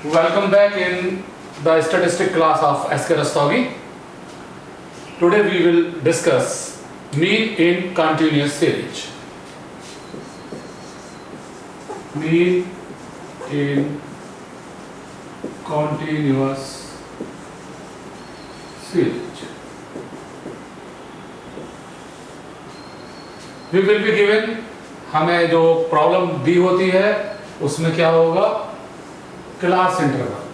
Welcome back in the statistic class of S.K. Rastogi. Today we will discuss mean in continuous series. Mean in continuous series. We will be given, हमें जो problem दी होती है उसमें क्या होगा, class interval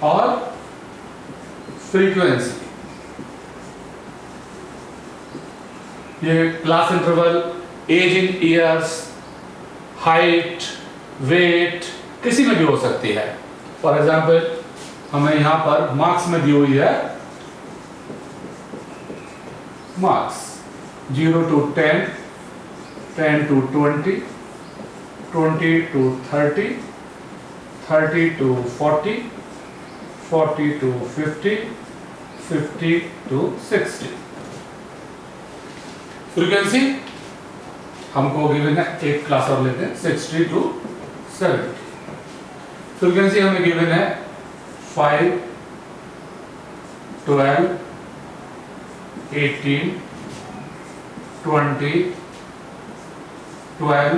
और frequency. ये class interval age in years, height, weight किसी में भी हो सकती है. फॉर एग्जाम्पल हमें यहां पर मार्क्स में दी हुई है, marks 0 to 10, 10 to 20, 20 to 30, 30 to 40, 40 to 50, 50 to 60. Frequency हमको गिवन है, एक क्लास और लेते हैं, 60 to 70. फ्रीक्वेंसी हमें गिवन है 5, 12, 18, 20, 12,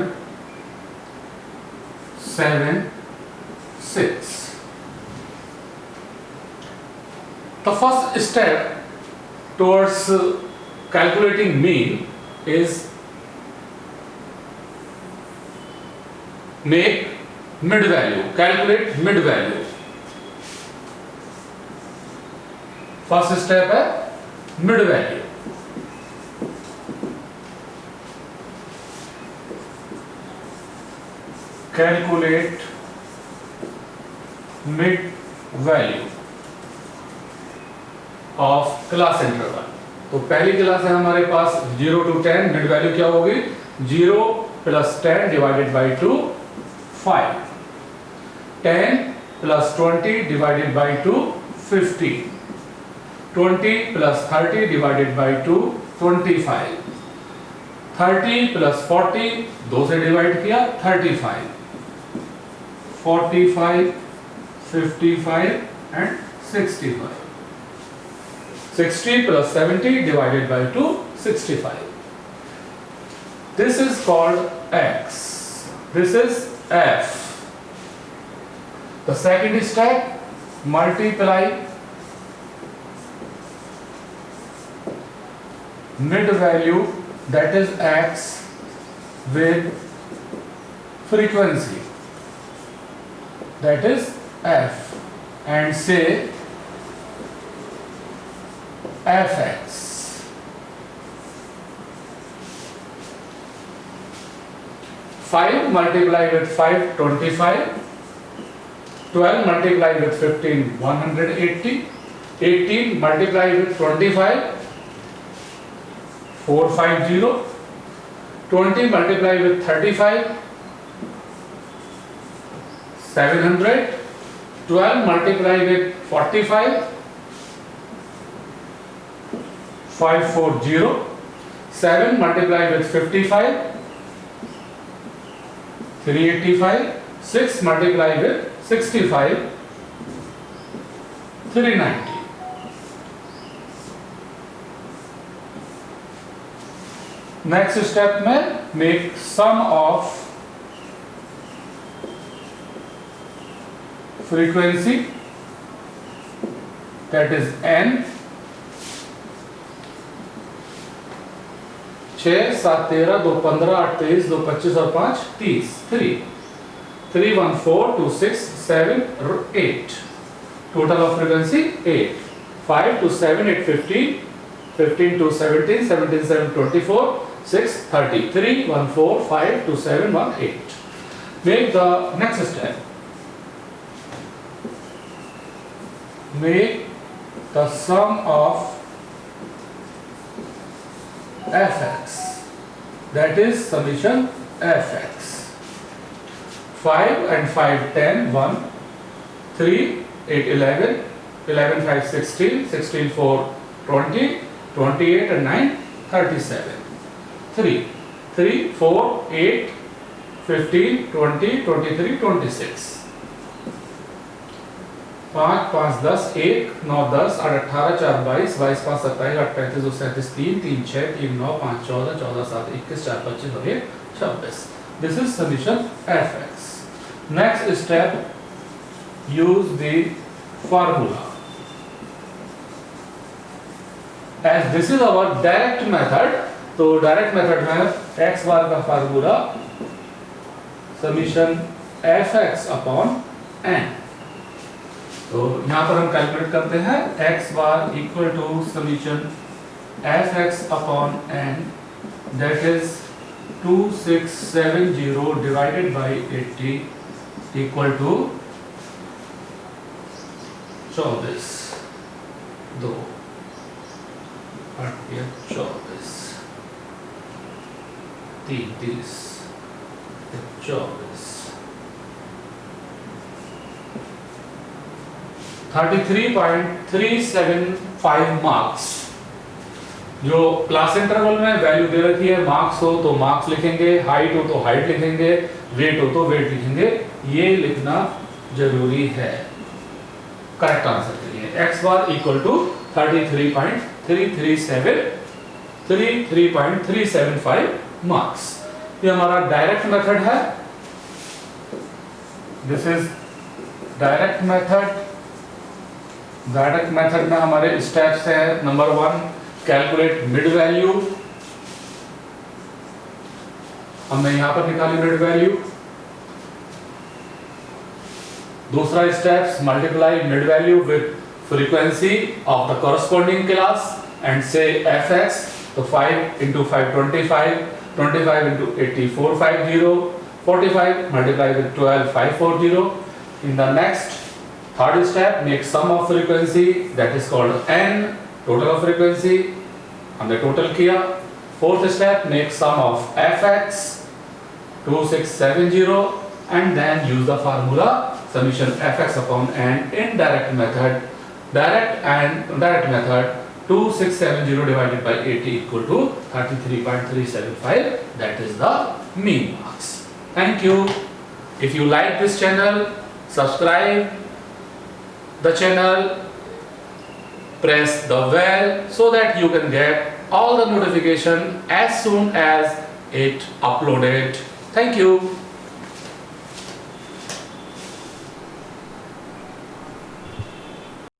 7, 6. The first step towards calculating mean is make mid value, calculate mid value. First step है mid value. Calculate mid value of class interval. तो पहली क्लास है हमारे पास 0 to 10. मिड वैल्यू क्या होगी, 0 plus 10 divided by 2, 5. 10 plus 20 divided by 2, 15. 20 plus 30 divided by 2, 25. 30 plus 40 2 से divide किया, 35. 45, 55 and 65. 60 plus 70 divided by 2, 65. This is called X. This is F. The second step, multiply mid value, that is X, with frequency, that is F, and say Fx. Five multiply with 5, 25. 12 multiply with 15, 180. 18 multiply with 25, 450. 20 multiply with 35, 700. 12 multiply with 45, 540. 7 multiply with 55, 385. 6 multiply with 65, 390. Next step में make sum of frequency, that is n. 6, 7, 13, 2, 15, 8, 23, 2, 25 और 5, 30. 3, 3, 1, 4, 2, 6, 7, 8. Total of frequency 8. 5 to 7, 8, 15. 15 to 17, 17, 7, 24, 6, 30. 3, 1, 4, 5, 2, 7, 1, 8. Make the next step. Make the sum of fx, that is summation fx. 5 and 5, 10, 1, 3, 8, 11, 11, 5, 16, 16, 4, 20, 28 and 9, 37. 3. 3, 4, 8, 15, 20, 23, 26। 5, 5, 10, 1, 9, 10, 8, 18, 4, 22, 22, 5, 27, 8, 35, 2, 37, 3, 3, 6, 3, 9, 5, 14, 14, 7, 21, 4, 25 और ये 26। This is solution fx. Next step, use the formula. As this is our direct method, तो direct method में x bar का formula summation fx upon n। तो यहाँ पर हम calculate करते हैं x bar equal to summation fx upon n, that is 2670 divided by 80 equal to 24, 2 8 या 24, 3 30 24, 33.375 मार्क्स। जो क्लास इंटरवल में वैल्यू दे रखी है, मार्क्स हो तो मार्क्स लिखेंगे, हाइट हो तो हाइट लिखेंगे, वेट हो तो वेट लिखेंगे, ये लिखना जरूरी है करेक्ट आंसर के लिए। x bar equal to 33.375 marks. ये हमारा डायरेक्ट मेथड है। This is direct method. Direct method में हमारे स्टेप्स हैं। Number 1, calculate mid value. हमने यहां पर निकाली मिड वैल्यू। दूसरा steps, multiply mid value with frequency of the corresponding class and से fx। तो 5 into 5 25, 25 into 80 450, 45 multiply with 12 540. In the next third step, make sum of frequency, that is called n, total of frequency, हमने total किया। Fourth step, make sum of fx 2670 and then use the formula summation fx upon n in direct method. Direct method 2670 divided by 80 equal to 33.375, that is the mean marks. Thank you. If you like this channel, subscribe the channel, press the bell so that you can get all the notification as soon as it uploaded. Thank you.